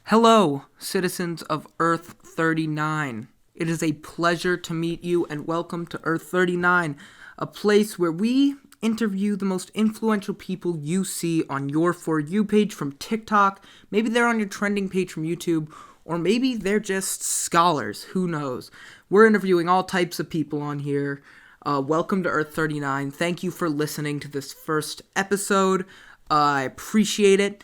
Hello, citizens of Earth 39. It is a pleasure to meet you and welcome to Earth 39, a place where we interview the most influential people you see on your For You page from TikTok. Maybe they're on your trending page from YouTube, or maybe they're just scholars. Who knows? We're interviewing all types of people on here. Welcome to Earth 39. Thank you for listening to this first episode. I appreciate it.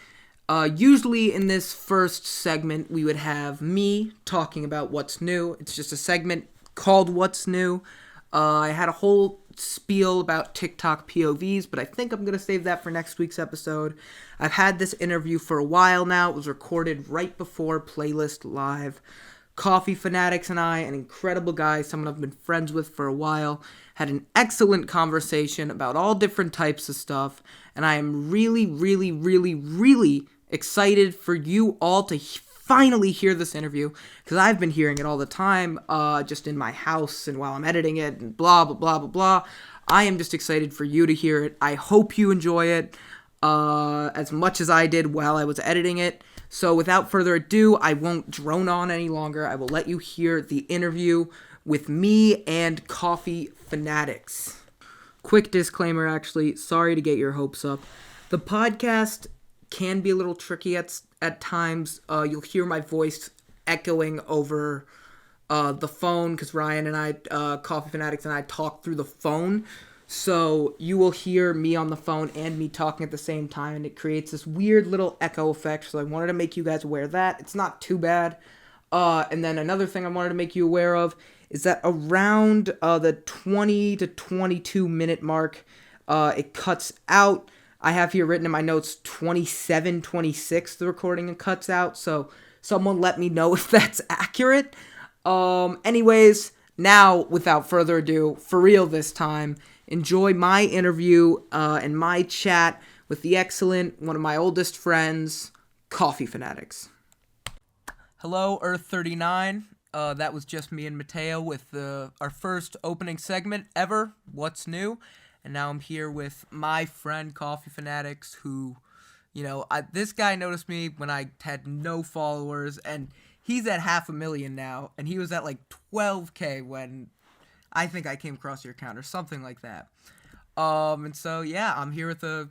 Usually in this first segment, we would have me talking about what's new. It's just a segment called What's New. I had a whole spiel about TikTok POVs, but I think I'm going to save that for next week's episode. I've had this interview for a while now. It was recorded right before Playlist Live. Coffee Fanatics and I, an incredible guy, someone I've been friends with for a while, had an excellent conversation about all different types of stuff, and I am really excited for you all to finally hear this interview, because I've been hearing it all the time, just in my house and while I'm editing it and blah, blah, blah, blah, blah. I am just excited for you to hear it. I hope you enjoy it as much as I did while I was editing it. So without further ado, I won't drone on any longer. I will let you hear the interview with me and Coffee Fanatics. Quick disclaimer, actually. Sorry to get your hopes up. The podcast can be a little tricky at times. You'll hear my voice echoing over the phone because Ryan and I, Coffee Fanatics and I, talk through the phone. So you will hear me on the phone and me talking at the same time, and it creates this weird little echo effect. So I wanted to make you guys aware of that. It's not too bad. And then another thing I wanted to make you aware of is that around the 20 to 22 minute mark, it cuts out. I have here written in my notes 27, 26, the recording cuts out. So someone let me know if that's accurate. Anyways, now without further ado, for real this time, enjoy my interview and my chat with the excellent, one of my oldest friends, Coffee Fanatics. Hello, Earth 39. That was just me and Mateo with our first opening segment ever, What's New? And now I'm here with my friend, Coffee Fanatics, who, this guy noticed me when I had no followers, and he's at 500,000 now, and he was at like 12K when I think I came across your account or something like that. And so, yeah, I'm here with a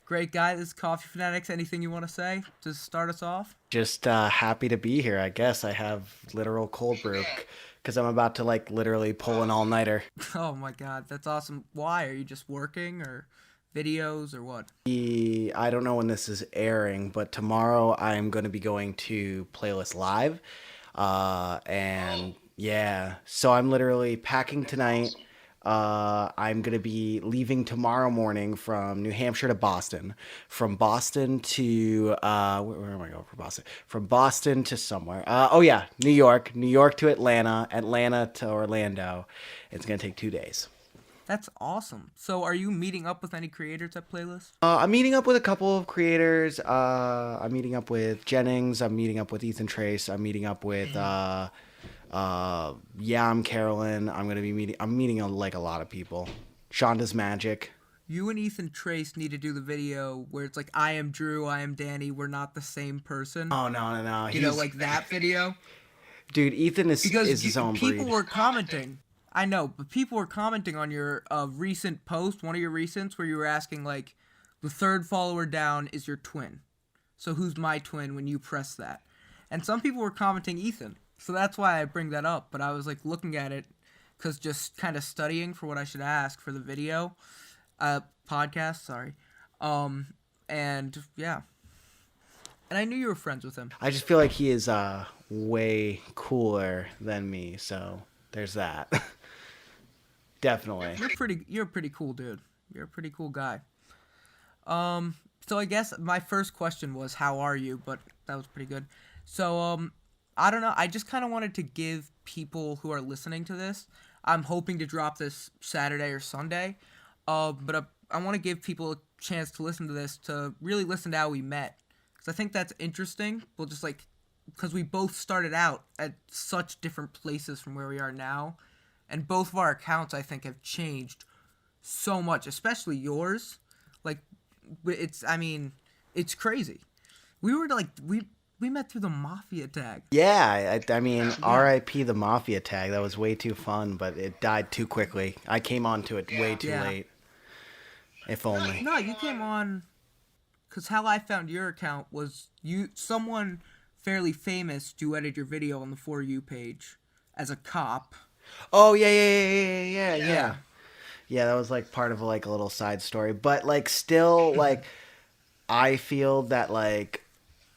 great guy. This is Coffee Fanatics. Anything you want to say to start us off? Just happy to be here, I guess. I have literal cold brew because I'm about to literally pull an all-nighter. Oh my god, that's awesome. Why? Are you just working or videos or what? I don't know when this is airing, but tomorrow I'm going to be going to Playlist Live. And yeah, so I'm literally packing tonight. I'm going to be leaving tomorrow morning from New Hampshire to Boston. From Boston to, where am I going from Boston? From Boston to somewhere. New York. New York to Atlanta. Atlanta to Orlando. It's going to take 2 days. That's awesome. So are you meeting up with any creators at Playlist? I'm meeting up with a couple of creators. I'm meeting up with Jennings. I'm meeting up with Ethan Trace. I'm meeting up with, I'm Carolyn. I'm meeting a lot of people. Shonda's Magic. You and Ethan Trace need to do the video where it's like, I am Drew, I am Danny, we're not the same person. Oh, no. Like that video? Dude, Ethan is his own breed. People were commenting. I know, but people were commenting on your recent post, one of your recents, where you were asking, like, the third follower down is your twin. So who's my twin when you press that? And some people were commenting Ethan. So that's why I bring that up. But I was, looking at it, because just kind of studying for what I should ask for the video, podcast, sorry. And, yeah. And I knew you were friends with him. I just feel like he is way cooler than me, so there's that. Definitely. You're a pretty cool dude. You're a pretty cool guy. So I guess my first question was, how are you? But that was pretty good. So, I don't know. I just kind of wanted to give people who are listening to this, I'm hoping to drop this Saturday or Sunday. But I want to give people a chance to listen to this, to really listen to how we met. Because I think that's interesting. We'll just because we both started out at such different places from where we are now. And both of our accounts, I think, have changed so much, especially yours. It's crazy. We we met through the Mafia tag. Yeah, I mean, Yeah. R.I.P. the Mafia tag. That was way too fun, but it died too quickly. I came onto it way too Yeah. late. If only. No, you came on because how I found your account was someone fairly famous duetted your video on the For You page as a cop. Oh yeah, yeah. Yeah. Yeah, that was like part of like a little side story, but like still like I feel that like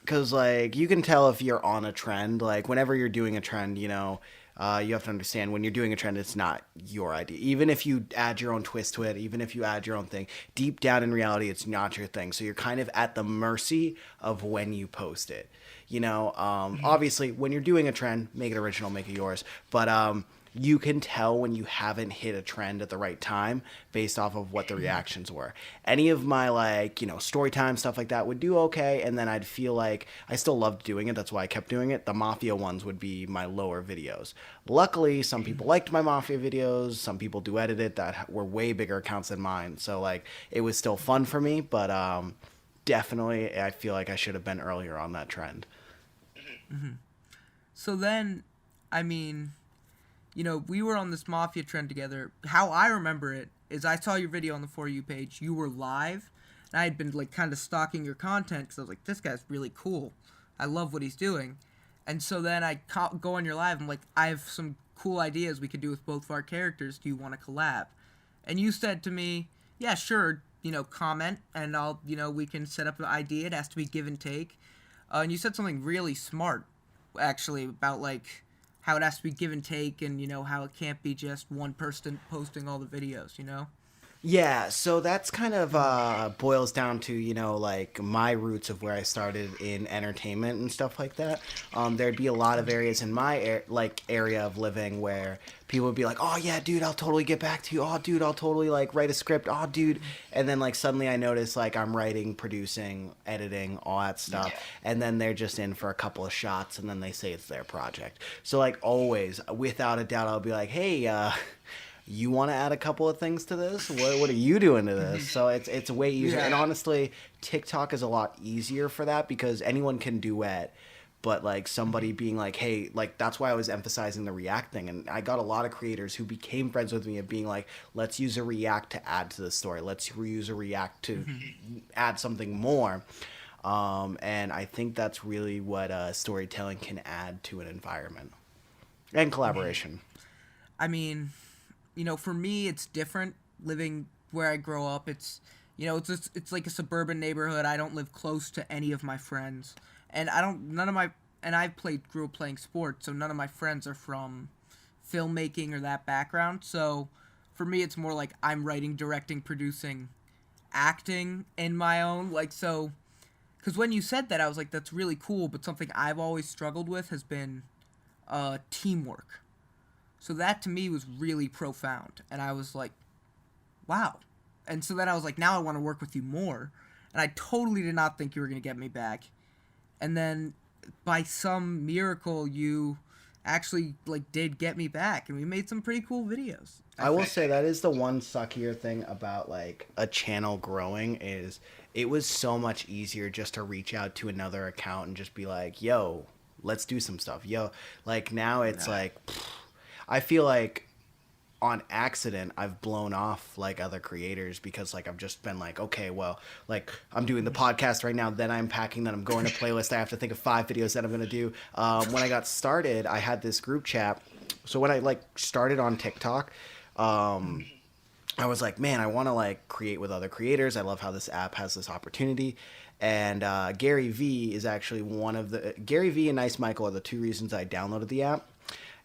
because like you can tell if you're on a trend, like whenever you're doing a trend, you have to understand when you're doing a trend, it's not your idea. Even if you add your own twist to it, even if you add your own thing, deep down in reality, it's not your thing. So you're kind of at the mercy of when you post it. Obviously, when you're doing a trend, make it original, make it yours. But you can tell when you haven't hit a trend at the right time based off of what the reactions were. Any of my story time stuff like that would do okay, and then I'd feel like I still loved doing it. That's why I kept doing it. The Mafia ones would be my lower videos. Luckily, some people liked my Mafia videos. Some people duetted it that were way bigger accounts than mine. So like it was still fun for me, but definitely I feel like I should have been earlier on that trend. So then, I mean, we were on this Mafia trend together. How I remember it is I saw your video on the For You page. You were live, and I had been like kind of stalking your content because I was like, this guy's really cool. I love what he's doing. And so then I go on your live. I'm like, I have some cool ideas we could do with both of our characters. Do you want to collab? And you said to me, yeah, sure. Comment, and I'll, we can set up an idea. It has to be give and take. And you said something really smart, actually, about like how it has to be give and take, and how it can't be just one person posting all the videos. Yeah, so that's kind of boils down to, like my roots of where I started in entertainment and stuff like that. There'd be a lot of areas in my area of living where people would be like, "Oh yeah, dude, I'll totally get back to you. Oh, dude, I'll totally like write a script. Oh, dude." And then like suddenly I notice like I'm writing, producing, editing, all that stuff. And then they're just in for a couple of shots and then they say it's their project. So like always, without a doubt, I'll be like, "Hey, you want to add a couple of things to this? What are you doing to this?" So it's way easier. Yeah. And honestly, TikTok is a lot easier for that because anyone can duet. But like somebody being like, hey, like that's why I was emphasizing the React thing. And I got a lot of creators who became friends with me of being like, let's use a React to add to the story. Let's use a React to add something more. And I think that's really what storytelling can add to an environment and collaboration. I mean, for me, it's different living where I grow up. It's like a suburban neighborhood. I don't live close to any of my friends, and I grew up playing sports, so none of my friends are from filmmaking or that background. So for me, it's more like I'm writing, directing, producing, acting in my own so. Because when you said that, I was like, that's really cool. But something I've always struggled with has been teamwork. So that to me was really profound. And I was like, wow. And so then I was like, now I want to work with you more. And I totally did not think you were going to get me back. And then by some miracle, you actually did get me back. And we made some pretty cool videos. I will say that is the one suckier thing about like a channel growing is it was so much easier just to reach out to another account and just be like, yo, let's do some stuff. Yo, like now it's like, I feel like on accident I've blown off like other creators because like I've just been like, okay, well, like I'm doing the podcast right now, then I'm packing, then I'm going to playlist. I have to think of 5 videos that I'm gonna do. When I got started, I had this group chat. So when I like started on TikTok, I was like, man, I want to like create with other creators. I love how this app has this opportunity. And Gary Vee is actually Gary Vee and Nice Michael are the 2 reasons I downloaded the app.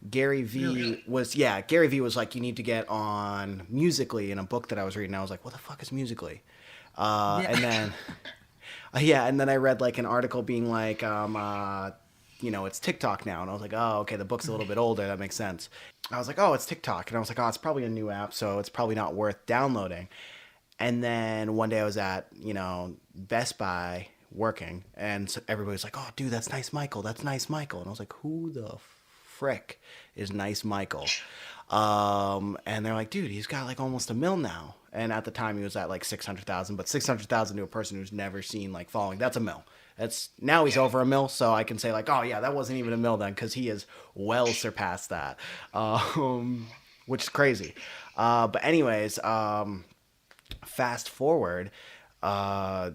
Gary Vee was like, you need to get on Musical.ly in a book that I was reading. I was like, what the fuck is Musical.ly? And then, and then I read like an article being like, it's TikTok now. And I was like, oh, okay, the book's a little bit older. That makes sense. I was like, oh, it's TikTok. And I was like, oh, it's probably a new app, so it's probably not worth downloading. And then one day I was at, Best Buy working, and so everybody was like, oh, dude, that's Nice Michael. That's Nice Michael. And I was like, who the frick is Nice Michael? And they're like, dude, he's got like almost 1 mil now. And at the time, he was at like 600,000. But 600,000 to a person who's never seen like following, that's a mil. It's now he's over a mil, so I can say like, oh yeah, that wasn't even a mil then, because he has well surpassed that, which is crazy. But anyways, fast forward, uh,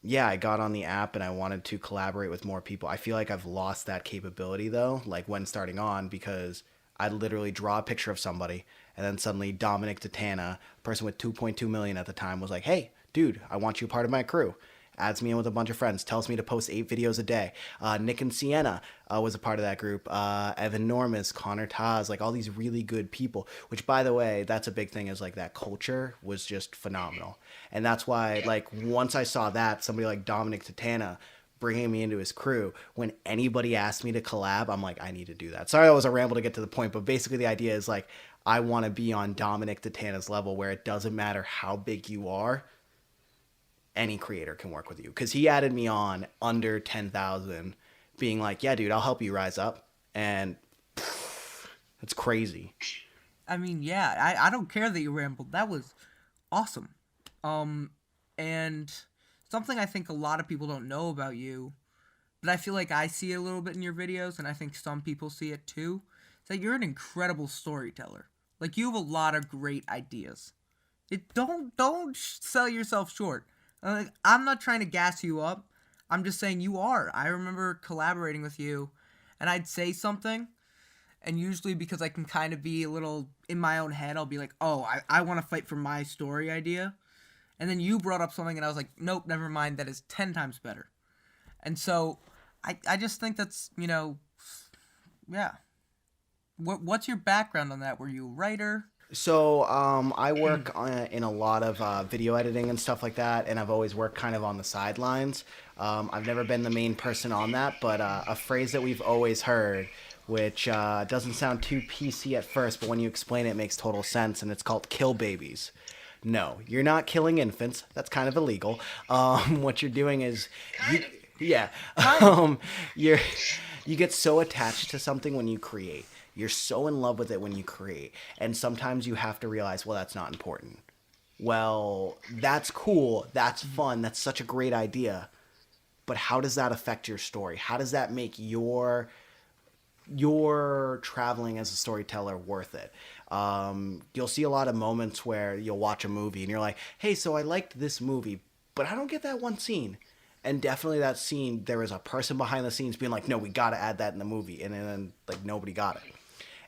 yeah, I got on the app and I wanted to collaborate with more people. I feel like I've lost that capability though, like when starting on, because I'd literally draw a picture of somebody and then suddenly Dominic Tatana, a person with 2.2 million at the time, was like, hey, dude, I want you part of my crew. Adds me in with a bunch of friends, tells me to post 8 videos a day. Nick and Sienna was a part of that group. Evan Normus, Connor Taz, like all these really good people, which by the way, that's a big thing, is like that culture was just phenomenal. And that's why, like, once I saw that, somebody like Dominic Tatana bringing me into his crew, when anybody asked me to collab, I'm like, I need to do that. Sorry, I was a ramble to get to the point, but basically the idea is like, I want to be on Dominic Tatana's level where it doesn't matter how big you are, any creator can work with you. Because he added me on under 10,000, being like, yeah, dude, I'll help you rise up. And it's crazy. I mean, yeah, I don't care that you rambled. That was awesome. And something I think a lot of people don't know about you, but I feel like I see it a little bit in your videos, and I think some people see it too, is that you're an incredible storyteller. Like, you have a lot of great ideas. Don't sell yourself short. Like, I'm not trying to gas you up. I'm just saying you are. I remember collaborating with you, and I'd say something, and usually because I can kind of be a little in my own head, I'll be like, oh, I want to fight for my story idea. And then you brought up something, and I was like, nope, never mind. That is 10 times better. And so I just think that's, yeah. What's your background on that? Were you a writer? So I work in a lot of video editing and stuff like that, and I've always worked kind of on the sidelines. I've never been the main person on that, but a phrase that we've always heard, which doesn't sound too PC at first, but when you explain it, it makes total sense, and it's called kill babies. No, you're not killing infants. That's kind of illegal. What you're doing is, yeah, you're you get so attached to something when you create. You're so in love with it when you create. And sometimes you have to realize, well, that's not important. Well, that's cool. That's fun. That's such a great idea. But how does that affect your story? How does that make your traveling as a storyteller worth it? You'll see a lot of moments where you'll watch a movie and you're like, hey, so I liked this movie, but I don't get that one scene. And definitely that scene, there was a person behind the scenes being like, no, we got to add that in the movie. And then like nobody got it.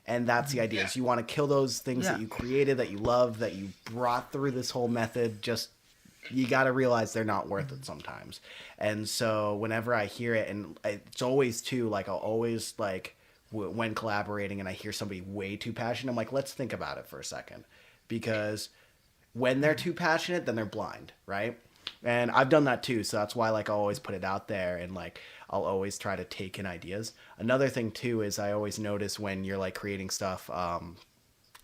And that's the idea, is you want to kill those things that you created, that you love, that you brought through this whole method. Just, you got to realize they're not worth it sometimes. And so whenever I hear it, and it's always too, like, I'll always, like, when collaborating and I hear somebody way too passionate, I'm like, let's think about it for a second. Because when they're too passionate, then they're blind, right? And I've done that too, so that's why, like, I'll always put it out there, and like I'll always try to take in ideas. Another thing too is I always notice when you're like creating stuff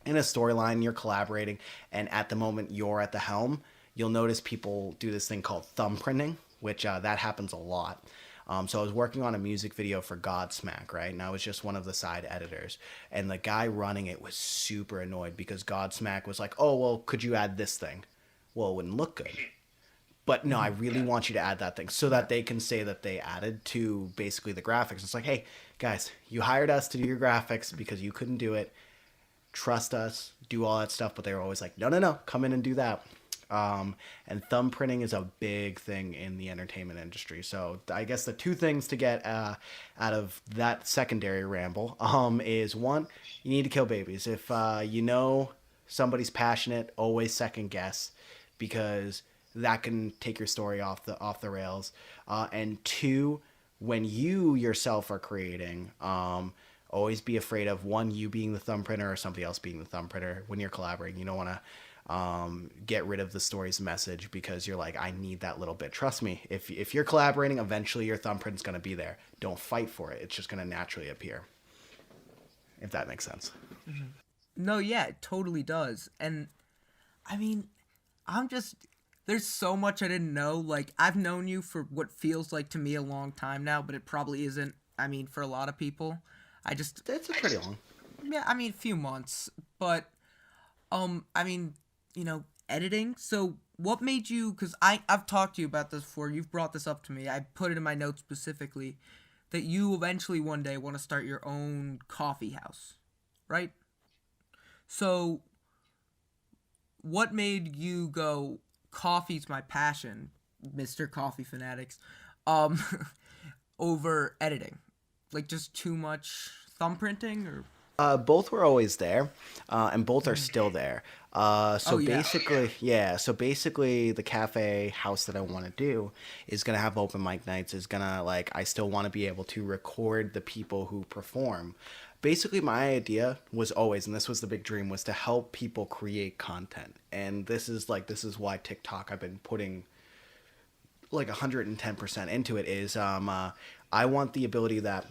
in a storyline, you're collaborating, and at the moment you're at the helm, you'll notice people do this thing called thumbprinting, which that happens a lot. So I was working on a music video for Godsmack, right? And I was just one of the side editors. And the guy running it was super annoyed because Godsmack was like, oh, well, could you add this thing? Well, it wouldn't look good. But no, I really want you to add that thing so that they can say that they added to basically the graphics. It's like, hey, guys, you hired us to do your graphics because you couldn't do it. Trust us, do all that stuff. But they were always like, no, come in and do that. And thumbprinting is a big thing in the entertainment industry. So I guess the two things to get out of that secondary ramble is, one, you need to kill babies. If you know somebody's passionate, always second guess, because that can take your story off the rails. And two, when you yourself are creating, always be afraid of, one, you being the thumbprinter or somebody else being the thumbprinter. When you're collaborating, you don't want to get rid of the story's message because you're like, I need that little bit. Trust me, if you're collaborating, eventually your thumbprint's going to be there. Don't fight for it. It's just going to naturally appear. If that makes sense. No, yeah, it totally does. And I mean, there's so much I didn't know. Like, I've known you for what feels like to me a long time now, but it probably isn't. I mean, for a lot of people, it's a pretty long. Yeah, I mean, a few months. But, I mean, editing. So what made you? Because I've talked to you about this before. You've brought this up to me. I put it in my notes specifically that you eventually one day want to start your own coffee house, right? So what made you go? Coffee's my passion, Mr. Coffee Fanatics. Um, over editing, like just too much thumbprinting or. Both were always there, and both are still there. So Oh yeah. basically, yeah. So basically, the cafe house that I want to do is gonna have open mic nights. Is gonna like I still want to be able to record the people who perform. Basically, my idea was always, and this was the big dream, was to help people create content. And this is why TikTok I've been putting like 110% into it. Is I want the ability that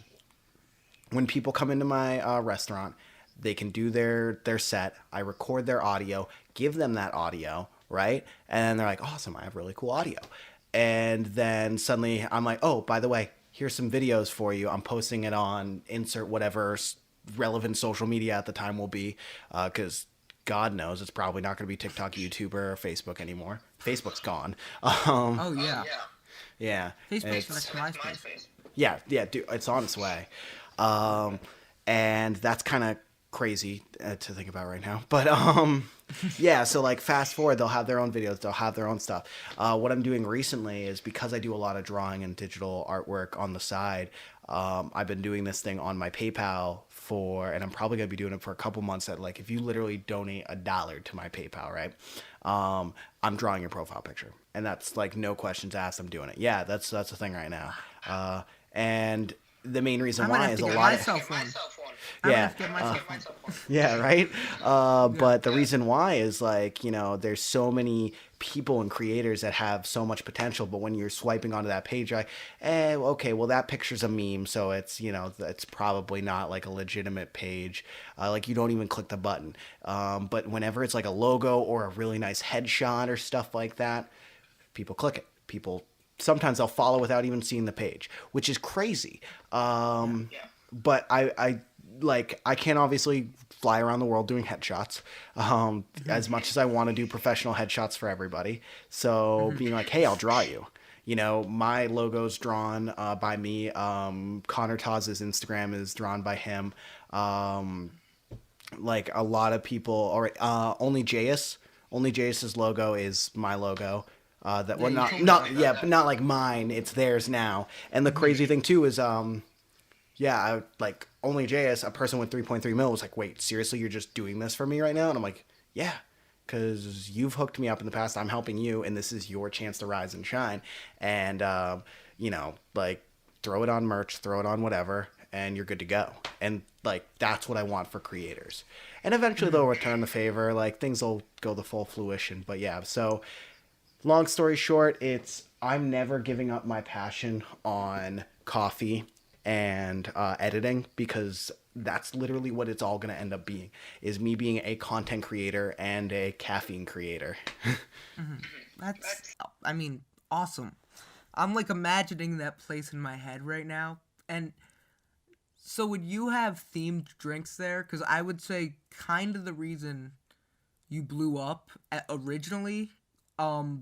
when people come into my restaurant, they can do their set. I record their audio, give them that audio, right? And then they're like, awesome, I have really cool audio. And then suddenly I'm like, oh, by the way, here's some videos for you. I'm posting it on insert whatever relevant social media at the time will be, because God knows it's probably not going to be TikTok, YouTube, or Facebook anymore. Facebook's gone. Oh yeah. Yeah, Facebook's it's next to MySpace. yeah, dude, it's on its way. Um, and that's kind of crazy to think about right now. But yeah, so like fast forward, they'll have their own videos, they'll have their own stuff. What I'm doing recently is because I do a lot of drawing and digital artwork on the side. I've been doing this thing on my PayPal and I'm probably gonna be doing it for a couple months. That like, if you literally donate $1 to my PayPal, right? I'm drawing your profile picture, and that's like no questions asked. I'm doing it. Yeah, that's the thing right now. And the main reason I might why have is to a get lot of myself one. I might yeah. have to get myself one. Yeah, right. But the reason why is like, there's so many people and creators that have so much potential, but when you're swiping onto that page, you're like, okay, well that picture's a meme, so it's probably not like a legitimate page. Like you don't even click the button. But whenever it's like a logo or a really nice headshot or stuff like that, people click it. People sometimes they'll follow without even seeing the page, which is crazy. But I can't obviously fly around the world doing headshots as much as I want to do professional headshots for everybody. So being like, hey, I'll draw you. My logo's drawn by me. Connor Taz's Instagram is drawn by him. Like a lot of people, only Jace's logo is my logo. That well, but not like mine. It's theirs now. And the crazy thing too is, like only JS, a person with 3.3 mil was like, wait, seriously, you're just doing this for me right now? And I'm like, yeah, because you've hooked me up in the past. I'm helping you, and this is your chance to rise and shine. And like throw it on merch, throw it on whatever, and you're good to go. And like that's what I want for creators. And eventually they'll return the favor. Like things will go the full fruition. But yeah, so. Long story short, I'm never giving up my passion on coffee and editing, because that's literally what it's all going to end up being, is me being a content creator and a caffeine creator. That's, I mean, awesome. I'm like imagining that place in my head right now. And so would you have themed drinks there? Because I would say kind of the reason you blew up originally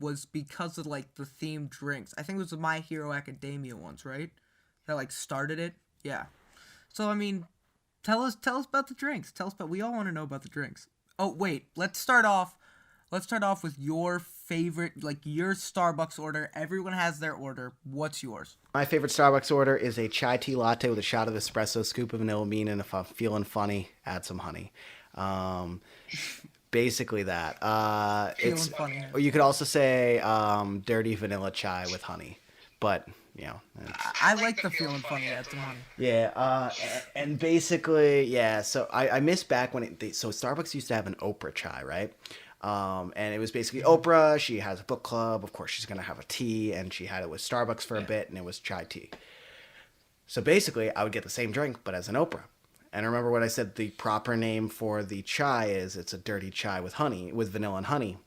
was because of like the themed drinks. I think it was the My Hero Academia ones, right? That like started it. Yeah. So I mean, tell us about the drinks. We all want to know about the drinks. Oh wait, let's start off with your favorite, like your Starbucks order. Everyone has their order. What's yours? My favorite Starbucks order is a chai tea latte with a shot of espresso, scoop of vanilla bean, and if I'm feeling funny, add some honey. Basically that. It's funny. or you could also say dirty vanilla chai with honey, but I like the feeling funny. That's money. Yeah, and basically, yeah. So I miss back when so Starbucks used to have an Oprah chai, right? And it was basically Oprah. She has a book club. Of course, she's gonna have a tea, and she had it with Starbucks for a bit, and it was chai tea. So basically, I would get the same drink, but as an Oprah. And remember what I said, the proper name for the chai is it's a dirty chai with honey, with vanilla and honey.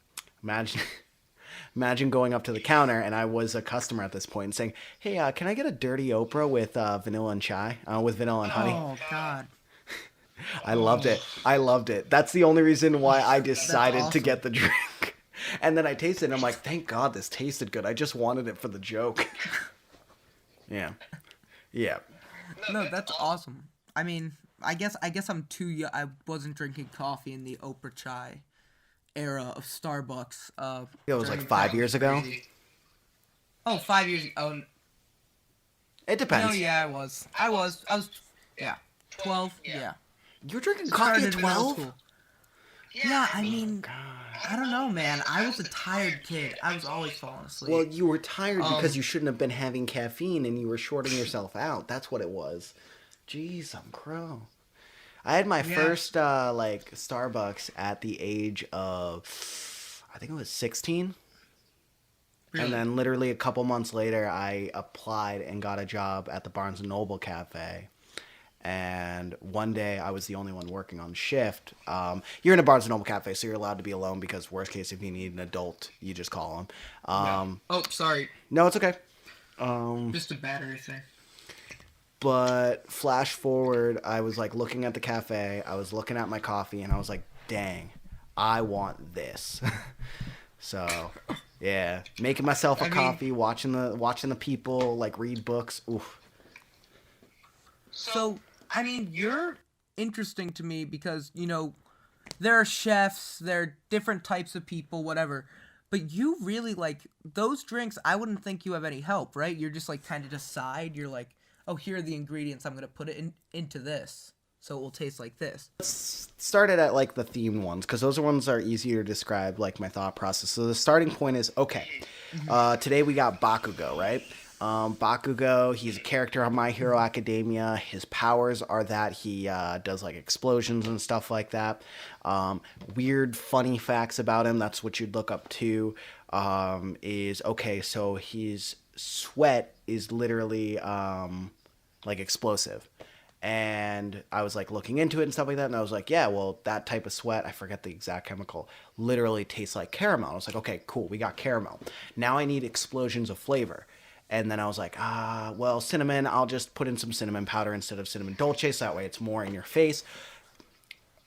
Imagine going up to the counter, and I was a customer at this point, and saying, hey, can I get a dirty Oprah with vanilla and chai, with vanilla and honey? Oh, God. I loved it. That's the only reason why I decided awesome. to get the drink. And then I tasted it and I'm like, thank God this tasted good. I just wanted it for the joke. Yeah. Yeah. No, that's awesome. I mean, I guess I'm too young. I wasn't drinking coffee in the Oprah chai era of Starbucks. It was like During 5 years ago. crazy. Oh, 5 years. Oh It no, depends. yeah, I was, yeah, 12. Yeah, You were drinking coffee at started in middle 12? school. Yeah, I mean, I don't know, man. I was a tired kid. I was always falling Well, asleep. you were tired because Um, you shouldn't have been having caffeine and you were shorting yourself out. That's what it was. Jeez, I'm crow. I had my yeah, first like Starbucks at the age of I think it was 16. And really. then literally a couple months later I applied and got a job at the Barnes and Noble cafe. And one day I was the only one working on shift. You're in a Barnes and Noble cafe, so you're allowed to be alone because worst case if you need an adult, you just call them. Yeah. Oh, sorry. No, it's okay. Just a battery thing. But flash forward, I was like looking at the cafe, I was looking at my coffee, and I was like, dang, I want this. So, yeah, making myself a I mean, coffee, watching the people like read books. Oof. so I mean, you're interesting to me because there are chefs, there are different types of people, whatever. But you really like those drinks. I wouldn't think you have any help, right? You're just like kind of decide. You're like, oh, here are the ingredients. I'm gonna put it into this, so it will taste like this. Started at like the themed ones because those ones are easier to describe, like my thought process. So the starting point is okay. Today we got Bakugo, right? Bakugo, he's a character on My Hero Academia. His powers are that he does like explosions and stuff like that. Weird, funny facts about him. That's what you'd look up to. Is okay. So his sweat is literally like explosive. And I was like looking into it and stuff like that, and I was like, yeah, well, that type of sweat, I forget the exact chemical, literally tastes like caramel. I was like, okay, cool, we got caramel. Now I need explosions of flavor. And then I was like, well, cinnamon, I'll just put in some cinnamon powder instead of cinnamon dolce, so that way it's more in your face.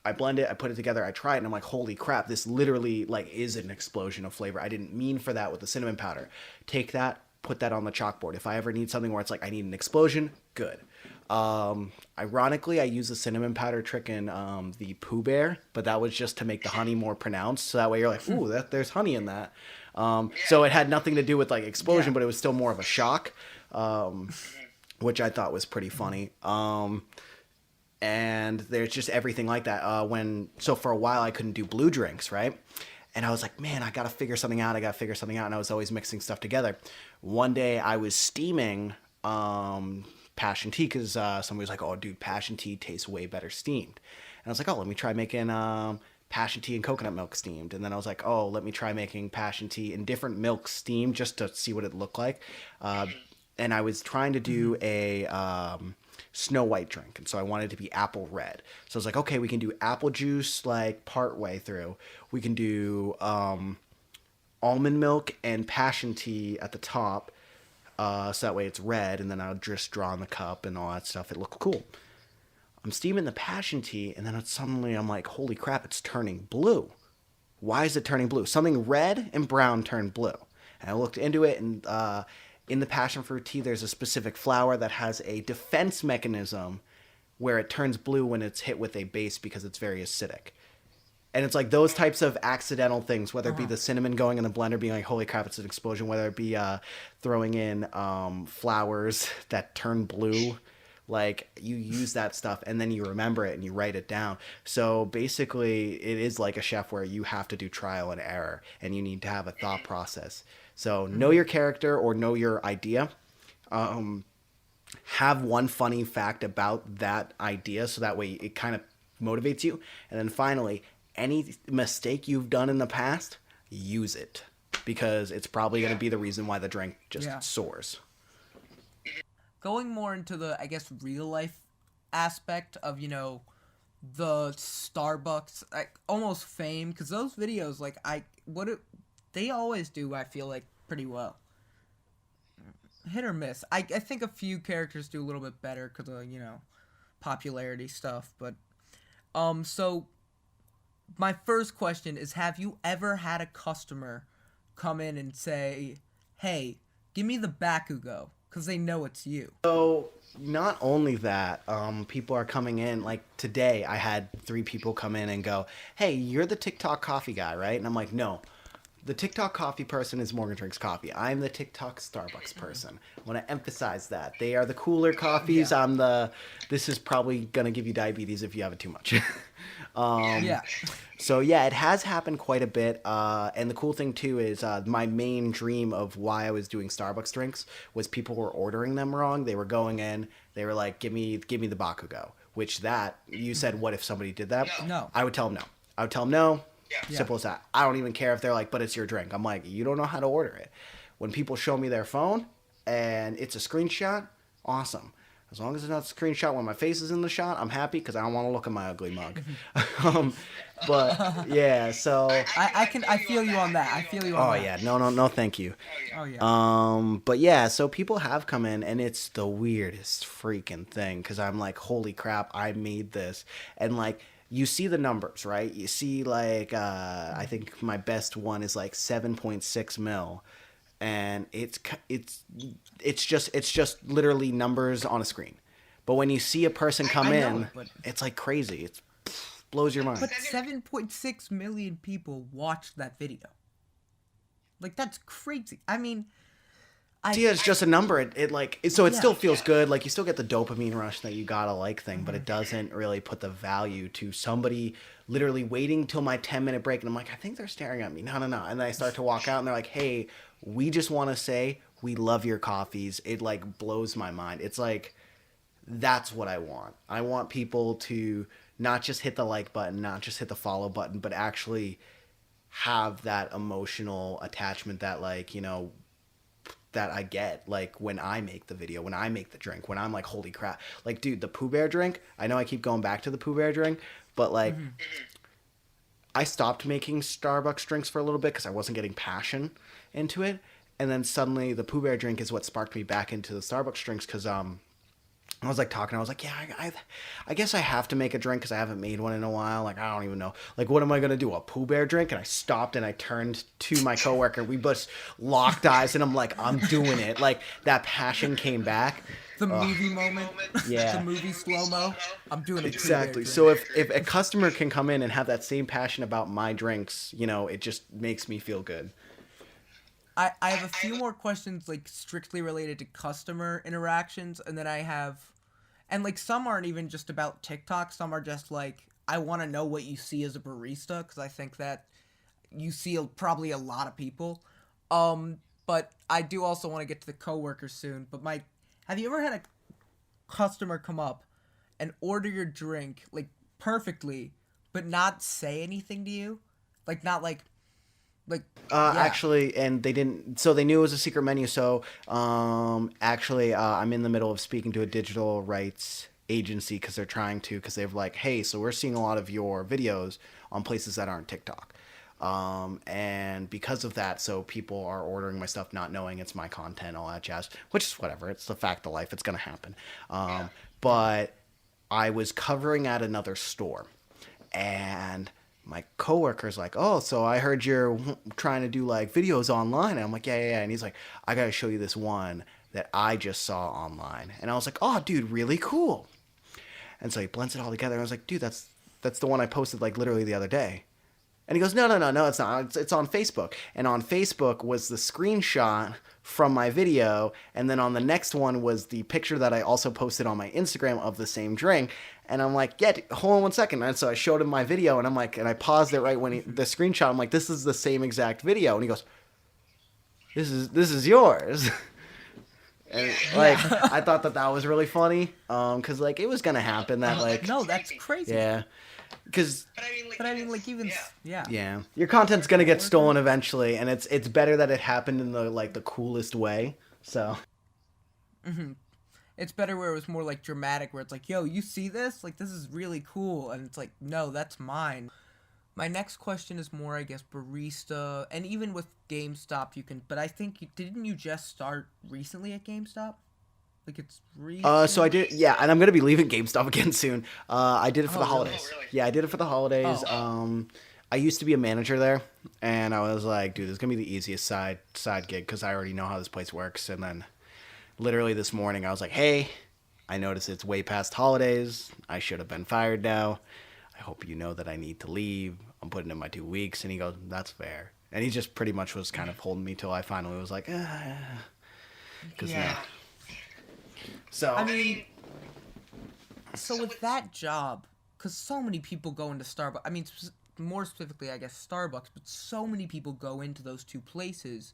I blend it, I put it together, I try it, and I'm like, holy crap, this literally like is an explosion of flavor. I didn't mean for that with the cinnamon powder. Take that, put that on the chalkboard. If I ever need something where it's like I need an explosion, good. Ironically, I use the cinnamon powder trick in the Pooh Bear, but that was just to make the honey more pronounced. So that way you're like, ooh, there's honey in that. So it had nothing to do with like explosion, Yeah. but it was still more of a shock, which I thought was pretty funny. And there's just everything like that. So for a while I couldn't do blue drinks, right? And I was like, man, I gotta figure something out. And I was always mixing stuff together. One day I was steaming passion tea because somebody was like, oh, dude, passion tea tastes way better steamed. And I was like, oh, let me try making passion tea and coconut milk steamed. And then I was like, oh, let me try making passion tea in different milk steamed just to see what it looked like. And I was trying to do a Snow White drink, and so I wanted it to be apple red. So I was like, okay, we can do apple juice like part way through. We can do almond milk and passion tea at the top, so that way it's red, and then I'll just draw in the cup and all that stuff. It looked cool. I'm steaming the passion tea, and then suddenly I'm like, holy crap, it's turning blue. Why is it turning blue? Something red and brown turned blue. And I looked into it, and in the passion fruit tea, there's a specific flower that has a defense mechanism where it turns blue when it's hit with a base because it's very acidic. And it's like those types of accidental things, whether it be the cinnamon going in the blender being like, holy crap, it's an explosion, whether it be throwing in flowers that turn blue. Like, you use that stuff and then you remember it and you write it down. So basically, it is like a chef where you have to do trial and error and you need to have a thought process. So know your character or know your idea. Have one funny fact about that idea so that way it kind of motivates you. And then finally, any mistake you've done in the past, use it because it's probably going to be the reason why the drink just Yeah. soars. Going more into the, I guess, real life aspect of the Starbucks, like almost fame, because those videos, like they always do. I feel like pretty well. Hit or miss. I think a few characters do a little bit better because of popularity stuff, but so my first question is, have you ever had a customer come in and say, hey, give me the Bakugo, because they know it's you? So not only that, people are coming in. Like today, I had 3 people come in and go, "Hey, you're the TikTok coffee guy, right?" And I'm like, "No, the TikTok coffee person is Morgan Drinks Coffee. I'm the TikTok Starbucks person. I want to emphasize that they are the cooler coffees. Yeah. I'm the. This is probably gonna give you diabetes if you have it too much." Yeah. So yeah, it has happened quite a bit. And the cool thing too is my main dream of why I was doing Starbucks drinks was people were ordering them wrong. They were going in, they were like, give me the Bakugo." Which that you said, what if somebody did that? No. I would tell them no. I would tell them no. Yeah. Simple as that. I don't even care if they're like, "But it's your drink." I'm like, "You don't know how to order it." When people show me their phone and it's a screenshot, awesome. As long as it's not a screenshot when my face is in the shot, I'm happy because I don't want to look at my ugly mug. um, but yeah, so I feel you on that. I feel you on oh that. yeah, no, thank you. Oh yeah. But yeah, so people have come in, and it's the weirdest freaking thing because I'm like, holy crap, I made this, and like you see the numbers, right? You see like I think my best one is like 7.6 mil, and it's just literally numbers on a screen. But when you see a person come I know, in, but- it's like crazy. It blows your mind. But 7.6 million people watched that video. Like, that's crazy. I mean, Yeah, it's just a number. So it Yeah. still feels good. Like you still get the dopamine rush that you gotta like thing, but it doesn't really put the value to somebody literally waiting till my 10-minute break, and I'm like, I think they're staring at me. No. And then I start to walk out, and they're like, "Hey, we just want to say we love your coffees." It like blows my mind. It's like that's what I want. I want people to not just hit the like button, not just hit the follow button, but actually have that emotional attachment that like that I get like when I make the video, when I make the drink, when I'm like, holy crap. Like, dude, the Pooh Bear drink, I know I keep going back to the Pooh Bear drink, but like I stopped making Starbucks drinks for a little bit because I wasn't getting passion into it. And then suddenly the Pooh Bear drink is what sparked me back into the Starbucks drinks because I was like talking. I was like, yeah, I guess I have to make a drink because I haven't made one in a while. Like, I don't even know. Like, what am I gonna do? A Pooh Bear drink? And I stopped and I turned to my coworker. We both locked eyes, and I'm like, I'm doing it. Like that passion came back. the movie moment. Yeah. The movie slow-mo. I'm doing a Exactly. Pooh Bear So if a customer can come in and have that same passion about my drinks, it just makes me feel good. I have a few more questions, like, strictly related to customer interactions, and then I have... And, like, some aren't even just about TikTok. Some are just, like, I want to know what you see as a barista, because I think that you see probably a lot of people. But I do also want to get to the coworkers soon. But, Mike, have you ever had a customer come up and order your drink, like, perfectly, but not say anything to you? Like, not, like... yeah. Actually, and they didn't. So they knew it was a secret menu. So, actually, I'm in the middle of speaking to a digital rights agency because they're trying to. Because they're like, hey, so we're seeing a lot of your videos on places that aren't TikTok, and because of that, so people are ordering my stuff not knowing it's my content, all that jazz. Which is whatever. It's the fact of life. It's gonna happen. But I was covering at another store, and my coworker's like, "Oh, so I heard you're trying to do like videos online." And I'm like, yeah. And he's like, "I gotta show you this one that I just saw online." And I was like, "Oh, dude, really cool." And so he blends it all together. And I was like, "Dude, that's the one I posted like literally the other day." And he goes, no, it's not. It's on Facebook. And on Facebook was the screenshot from my video. And then on the next one was the picture that I also posted on my Instagram of the same drink. And I'm like, yeah, hold on one second. And so I showed him my video, and I'm like, and I paused it right when the screenshot. I'm like, this is the same exact video. And he goes, this is yours. And like, I thought that was really funny. Cause like it was gonna happen that like, No, that's crazy. yeah. Cause But I mean, like, even... Yeah. yeah, your content's gonna get stolen eventually, and it's better that it happened in the coolest way. So It's better where it was more, like, dramatic, where it's like, yo, you see this? Like, this is really cool. And it's like, no, that's mine. My next question is more, I guess, barista. And even with GameStop, you can... But I think... Didn't you just start recently at GameStop? Like it's recent? So I did, yeah, and I'm gonna be leaving GameStop again soon. I did it for the Oh, really? holidays. Yeah, I did it for the holidays. Oh, I used to be a manager there, and I was like, dude, this is gonna be the easiest side gig because I already know how this place works. And then, literally this morning, I was like, hey, I noticed it's way past holidays. I should have been fired now. I hope you know that I need to leave. I'm putting in my 2 weeks, and he goes, that's fair. And he just pretty much was kind of holding me till I finally was like, because yeah. So I mean, so with that job, because so many people go into Starbucks, I mean, more specifically, I guess Starbucks, but so many people go into those two places.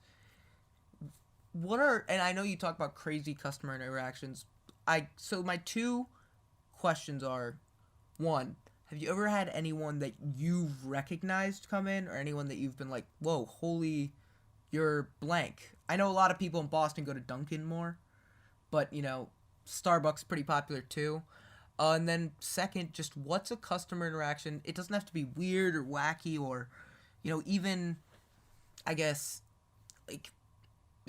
And I know you talk about crazy customer interactions. So my two questions are, one, have you ever had anyone that you've recognized come in, or anyone that you've been like, whoa, holy, you're blank? I know a lot of people in Boston go to Dunkin' more, but Starbucks pretty popular too. And then second, just what's a customer interaction? It doesn't have to be weird or wacky or, even, I guess, like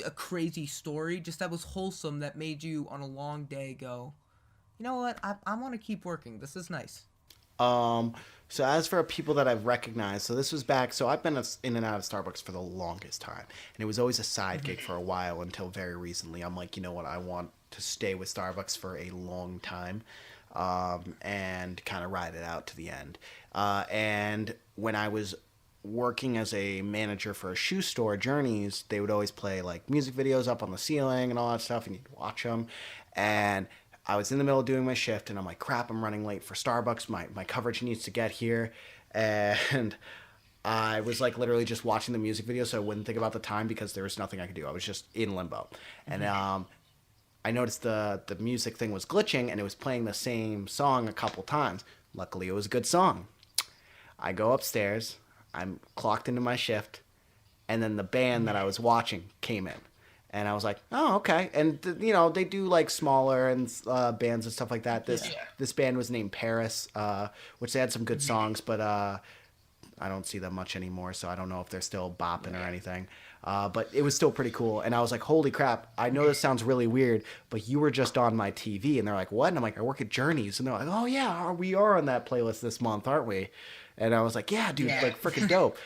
a crazy story. Just that was wholesome that made you on a long day go, you know what? I want to keep working. This is nice. Um, so as for people that I've recognized, so this was back. So I've been in and out of Starbucks for the longest time, and it was always a side gig for a while until very recently. I'm like, you know what? I want to stay with Starbucks for a long time, and kind of ride it out to the end. And when I was working as a manager for a shoe store, Journeys, they would always play like music videos up on the ceiling and all that stuff, and you'd watch them. And I was in the middle of doing my shift, and I'm like, crap, I'm running late for Starbucks. My coverage needs to get here. And I was like literally just watching the music video so I wouldn't think about the time because there was nothing I could do. I was just in limbo. And I noticed the music thing was glitching, and it was playing the same song a couple times. Luckily, it was a good song. I go upstairs. I'm clocked into my shift, and then the band that I was watching came in. And I was like, oh, okay. And they do like smaller and bands and stuff like that. This band was named Paris, which they had some good songs, but I don't see them much anymore, so I don't know if they're still bopping or anything. But it was still pretty cool. And I was like, holy crap, I know this sounds really weird, but you were just on my TV. And they're like, what? And I'm like, I work at Journeys. And they're like, oh, yeah, we are on that playlist this month, aren't we? And I was like, yeah, dude, like freaking dope.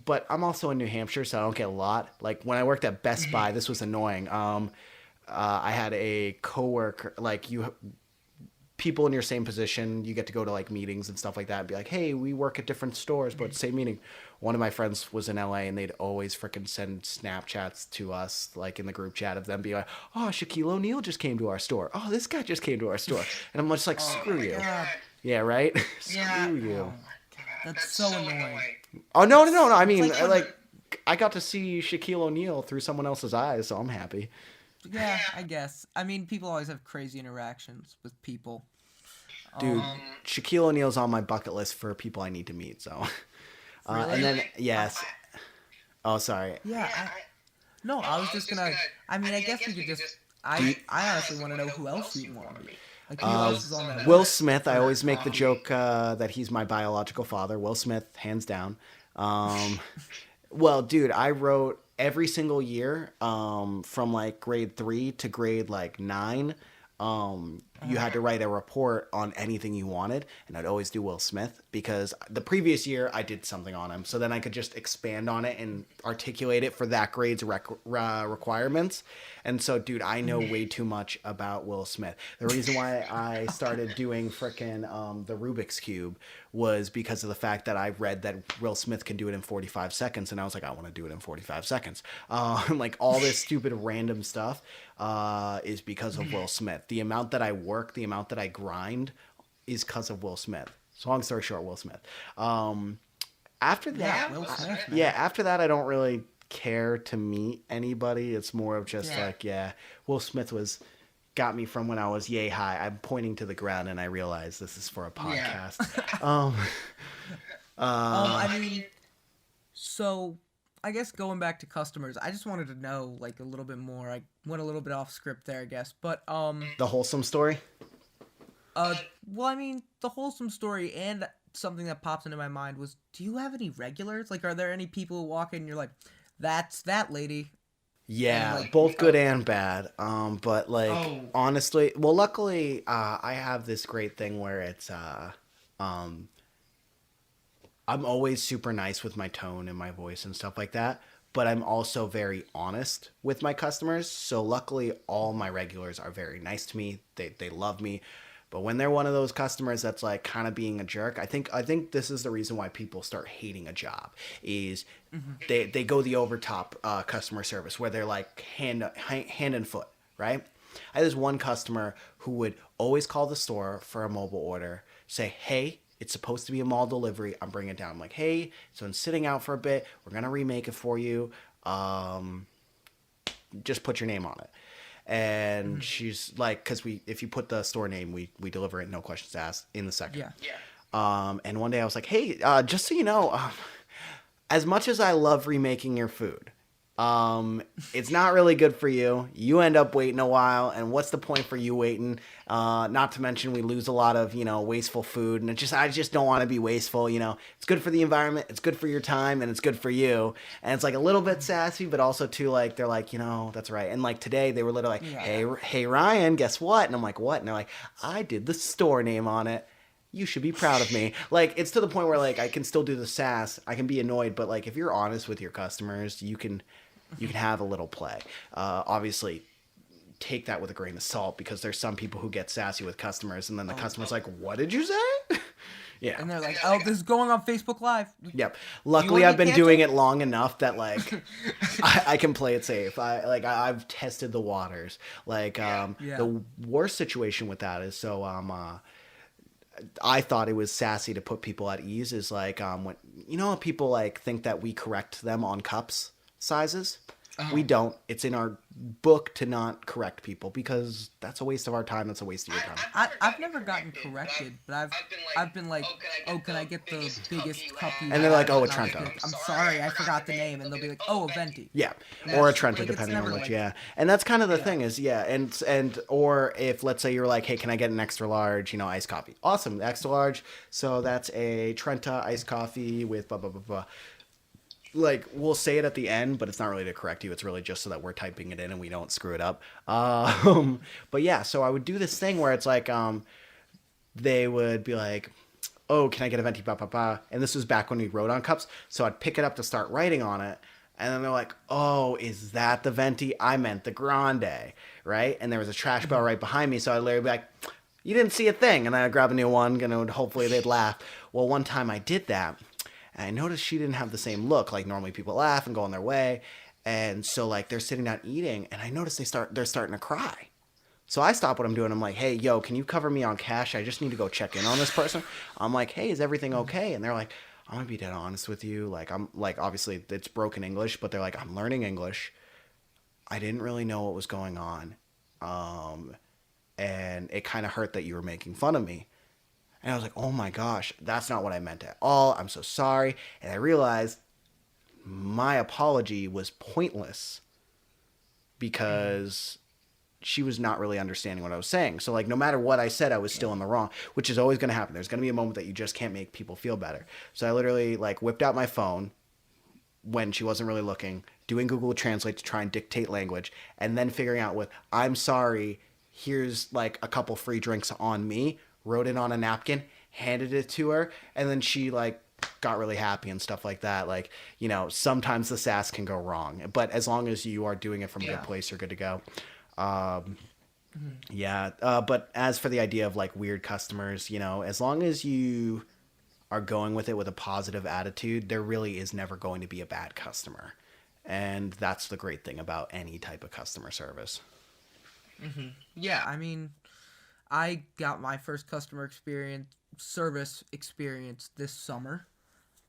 But I'm also in New Hampshire, so I don't get a lot. Like when I worked at Best Buy, this was annoying. I had a coworker, like people in your same position, you get to go to like meetings and stuff like that and be like, hey, we work at different stores, but same meeting. One of my friends was in LA, and they'd always freaking send Snapchats to us, like in the group chat of them being like, oh, Shaquille O'Neal just came to our store. Oh, this guy just came to our store. And I'm just like, screw you. God. Yeah, right? Yeah. Screw you. Oh my god, that's so annoying. Oh, no. I mean, It's like when- I got to see Shaquille O'Neal through someone else's eyes, so I'm happy. Yeah, I guess. I mean, people always have crazy interactions with people. Dude, Shaquille O'Neal's on my bucket list for people I need to meet, so. And then, yes. Oh, sorry. Yeah. No, I was just gonna. I mean, I guess we could just. I honestly want to know who else you want to meet. Like who else is on that Will list? Smith, I always make the joke that he's my biological father. Will Smith, hands down. Well, dude, I wrote every single year from like grade 3 to grade like 9. You had to write a report on anything you wanted, and I'd always do Will Smith because the previous year I did something on him, so then I could just expand on it and articulate it for that grade's requirements. And so, dude, I know way too much about Will Smith. The reason why I started doing frickin' the Rubik's Cube was because of the fact that I read that Will Smith can do it in 45 seconds, and I was like, I want to do it in 45 seconds. Like all this stupid random stuff is because of Will Smith. The amount that I work, the amount that I grind is because of Will Smith. So long story short, Will Smith. After that, Will Smith, man. yeah, after that, I don't really care to meet anybody. It's more of just Yeah. like, yeah, Will Smith got me from when I was yay high. I'm pointing to the ground, and I realize this is for a podcast. I mean, so I guess going back to customers, I just wanted to know like a little bit more. I went a little bit off script there, I guess, but The wholesome story. well, I mean, the wholesome story and something that pops into my mind was, do you have any regulars? Like, are there any people who walk in and you're like, that's that lady? And Yeah, like, both good and bad. But like oh, honestly, well, luckily, I have this great thing where it's um, I'm always super nice with my tone and my voice and stuff like that. But I'm also very honest with my customers. So luckily, all my regulars are very nice to me. They love me. But when they're one of those customers that's like kind of being a jerk, I think this is the reason why people start hating a job is they go the overtop customer service where they're like hand and foot, right? I had this one customer who would always call the store for a mobile order, say, "Hey, it's supposed to be a mall delivery. I'm bringing it down." I'm like, "Hey, so I'm sitting out for a bit. We're gonna remake it for you. Um, just put your name on it." And she's like, "Cause if you put the store name, we deliver it, no questions asked in the second." yeah. And one day I was like, "Hey, just so you know, as much as I love remaking your food, it's not really good for you. You end up waiting a while, and what's the point for you waiting? Not to mention we lose a lot of wasteful food, and I just don't want to be wasteful. It's good for the environment, it's good for your time, and it's good for you. And it's like a little bit sassy, but also too like they're like that's right. And like today they were literally like, Yeah. hey Ryan, guess what? And I'm like, what? And they're like, I did the store name on it. You should be proud of me. Like it's to the point where like I can still do the sass. I can be annoyed, but like if you're honest with your customers, you can have a little play. Obviously, take that with a grain of salt because there's some people who get sassy with customers, and then the customer's like, "What did you say?" Yeah. And they're like, oh, this is going on Facebook Live. Yep. You Luckily, wanna I've get been doing canceled? it long enough that like I can play it safe. I've tested the waters. Like Yeah. the worst situation with that is I thought it was sassy to put people at ease is like when people like think that we correct them on cups sizes. We don't. It's in our book to not correct people because that's a waste of our time. That's a waste of your time. I've never gotten corrected, but I've been like, oh, can I get the biggest cup you And they're like, have? "Oh, a And I'll just be Trento." like, I'm sorry, I forgot the name, and they'll be like, oh, a venti. Yeah, And or a that's Trenta, like, it's depending on never which. like, Yeah, and that's kind of the yeah, thing is, yeah, and or if let's say you're like, "Hey, can I get an extra large, iced coffee?" Awesome, extra large. So that's a Trenta iced coffee with blah blah blah blah. Like we'll say it at the end, but it's not really to correct you. It's really just so that we're typing it in and we don't screw it up. But yeah, so I would do this thing where it's like they would be like, "Oh, can I get a venti ba ba ba?" And this was back when we wrote on cups, so I'd pick it up to start writing on it, and then they're like, "Oh, is that the venti? I meant the grande, right?" And there was a trash barrel right behind me, so I'd literally be like, "You didn't see a thing," and then I'd grab a new one, and hopefully they'd laugh. Well, one time I did that, and I noticed she didn't have the same look. Like normally people laugh and go on their way, and so like they're sitting down eating, and I noticed they're starting to cry. So I stop what I'm doing. I'm like, "Hey, yo, can you cover me on cash? I just need to go check in on this person." I'm like, "Hey, is everything okay?" And they're like, "I'm gonna be dead honest with you. Like, I'm like, obviously it's broken English, but they're like, I'm learning English. I didn't really know what was going on, um, and it kind of hurt that you were making fun of me." And I was like, "Oh my gosh, that's not what I meant at all. I'm so sorry." And I realized my apology was pointless because she was not really understanding what I was saying. So like no matter what I said, I was still in the wrong, which is always going to happen. There's going to be a moment that you just can't make people feel better. So I literally like whipped out my phone when she wasn't really looking, doing Google Translate to try and dictate language, and then figuring out with "I'm sorry, here's like a couple free drinks on me," wrote it on a napkin, handed it to her, and then she like got really happy and stuff like that. Like, sometimes the sass can go wrong, but as long as you are doing it from a good yeah. place, you're good to go. Um, yeah, but as for the idea of like weird customers, as long as you are going with it with a positive attitude, there really is never going to be a bad customer. And that's the great thing about any type of customer service. Yeah, I mean, I got my first service experience this summer.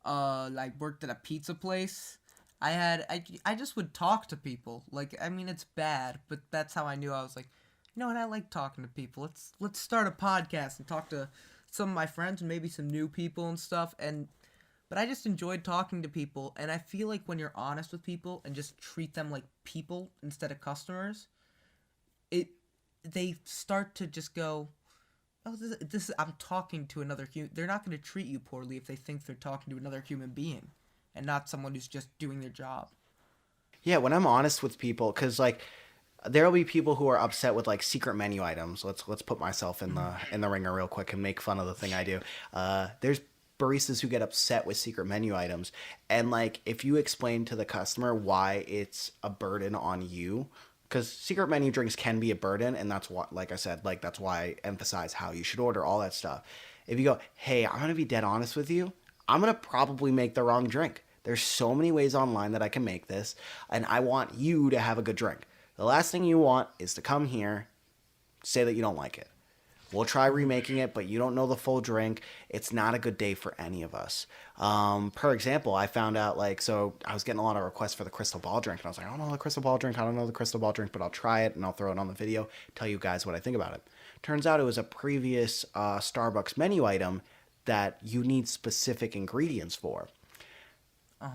Like worked at a pizza place. I just would talk to people. Like, I mean, it's bad, but that's how I knew. I was like, you know what? I like talking to people. Let's start a podcast and talk to some of my friends and maybe some new people and stuff. But I just enjoyed talking to people, and I feel like when you're honest with people and just treat them like people instead of customers, it they start to just go, oh, this I'm talking to another human. They're not going to treat you poorly if they think they're talking to another human being and not someone who's just doing their job. Yeah, when I'm honest with people, because like there'll be people who are upset with like secret menu items. Let's put myself in the ringer real quick and make fun of the thing I do. There's baristas who get upset with secret menu items, and like if you explain to the customer why it's a burden on you, because secret menu drinks can be a burden, and that's what, like I said, like that's why I emphasize how you should order all that stuff. If you go, hey, I'm gonna be dead honest with you, I'm gonna probably make the wrong drink. There's so many ways online that I can make this, and I want you to have a good drink. The last thing you want is to come here, say that you don't like it. We'll try remaking it, but you don't know the full drink. It's not a good day for any of us. Per example, I found out so I was getting a lot of requests for the crystal ball drink, and I was like, I don't know the crystal ball drink. I don't know the crystal ball drink, but I'll try it and I'll throw it on the video, tell you guys what I think about it. Turns out it was a previous Starbucks menu item that you need specific ingredients for.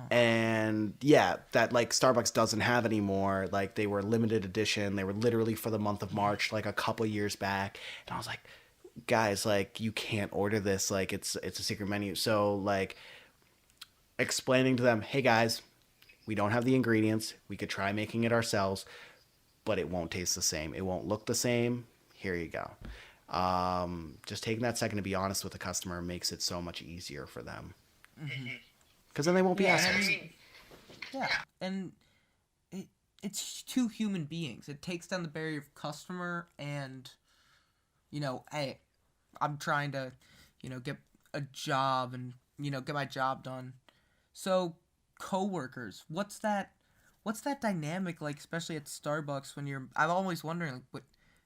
And yeah, that like Starbucks doesn't have anymore. Like they were limited edition. They were literally for the month of March, like a couple years back. And I was like, guys, like you can't order this. Like it's a secret menu. So like explaining to them, hey guys, we don't have the ingredients. We could try making it ourselves, but it won't taste the same. It won't look the same. Here you go. Just taking that second to be honest with the customer makes it so much easier for them. Because then they won't be Yeah, assholes. yeah, and it's two human beings. It takes down the barrier of customer and, hey, I'm trying to, get a job and, get my job done. So, coworkers, what's that dynamic like, especially at Starbucks when you're I'm always wondering like what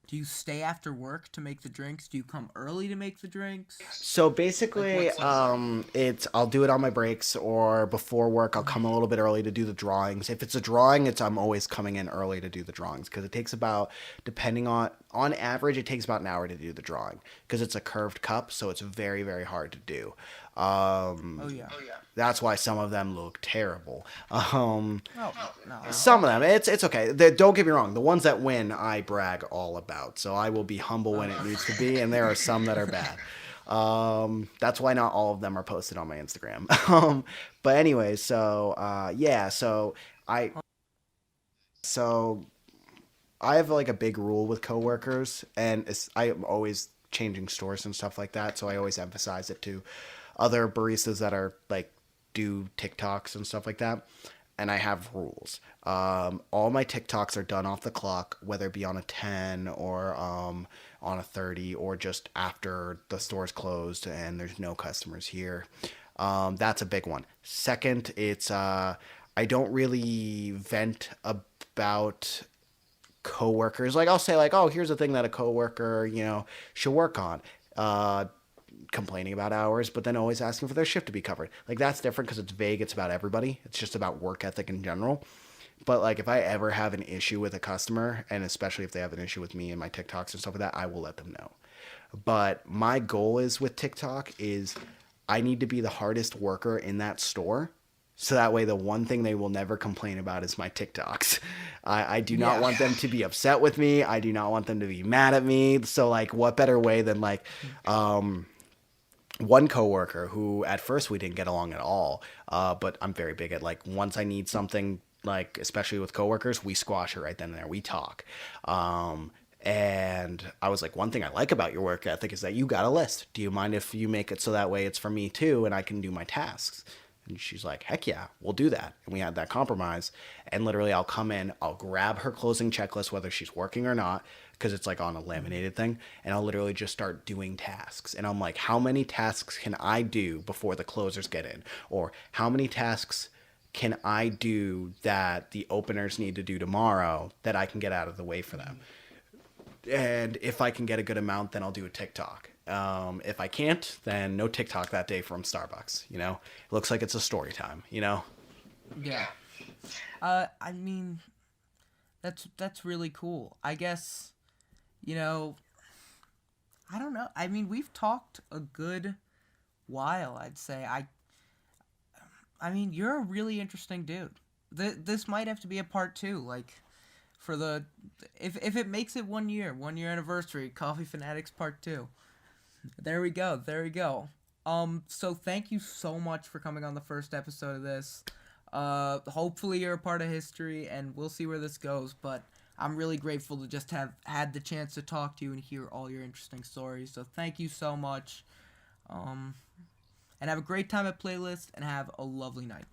do you stay after work to make the drinks? Do you come early to make the drinks? So Like basically, what's up? it's I'll do it on my breaks or before work. I'll come a little bit early to do the drawings. If it's a drawing, it's I'm always coming in early to do the drawings because it takes about, depending on average, it takes about an hour to do the drawing because it's a curved cup, so it's very very hard to do. Oh Um, yeah. that's why some of them look terrible. Um, Oh no. some of them, it's okay. Don't get me wrong. The ones that win, I brag all about. So I will be humble when it needs to be, and there are some that are bad. That's why not all of them are posted on my Instagram. But anyway, so yeah, I so I have like a big rule with coworkers, and I am always changing stores and stuff like that. So I always emphasize it to other baristas that are like do TikToks and stuff like that. And I have rules. All my TikToks are done off the clock, whether it be on a 10 or on a 30 or just after the store's closed and there's no customers here. That's a big one. Second, it's I don't really vent about coworkers. Like I'll say like, oh, here's a thing that a coworker, should work on. Uh, Complaining about hours, but then always asking for their shift to be covered. Like that's different because it's vague. It's about everybody. It's just about work ethic in general. But like if I ever have an issue with a customer, and especially if they have an issue with me and my TikToks and stuff like that, I will let them know. But my goal is with TikTok is I need to be the hardest worker in that store. So that way, the one thing they will never complain about is my TikToks. I do not Yeah. want them to be upset with me. I do not want them to be mad at me. So, like, what better way than, like, one coworker who at first we didn't get along at all, but I'm very big at, like, once I need something, like, especially with coworkers, we squash it right then and there. We talk. And I was like, one thing I like about your work ethic is that you got a list. Do you mind if you make it so that way it's for me too and I can do my tasks? And she's like, heck yeah, we'll do that. And we had that compromise. And literally, I'll come in, I'll grab her closing checklist, whether she's working or not, because it's like on a laminated thing. And I'll literally just start doing tasks. And I'm like, how many tasks can I do before the closers get in? Or how many tasks can I do that the openers need to do tomorrow that I can get out of the way for them? And if I can get a good amount, then I'll do a TikTok. If I can't, then no TikTok that day from Starbucks. It looks like it's a story time. Yeah. I mean, that's really cool. I guess, you know, I don't know. I mean, we've talked a good while, I'd say. I mean, you're a really interesting dude. This might have to be a part two, like for the if it makes it 1 year anniversary, Coffee Fanatics Part 2. There we go. There we go. So thank you so much for coming on the first episode of this. Hopefully you're a part of history, and we'll see where this goes. But I'm really grateful to just have had the chance to talk to you and hear all your interesting stories. So thank you so much. And have a great time at Playlist, and have a lovely night.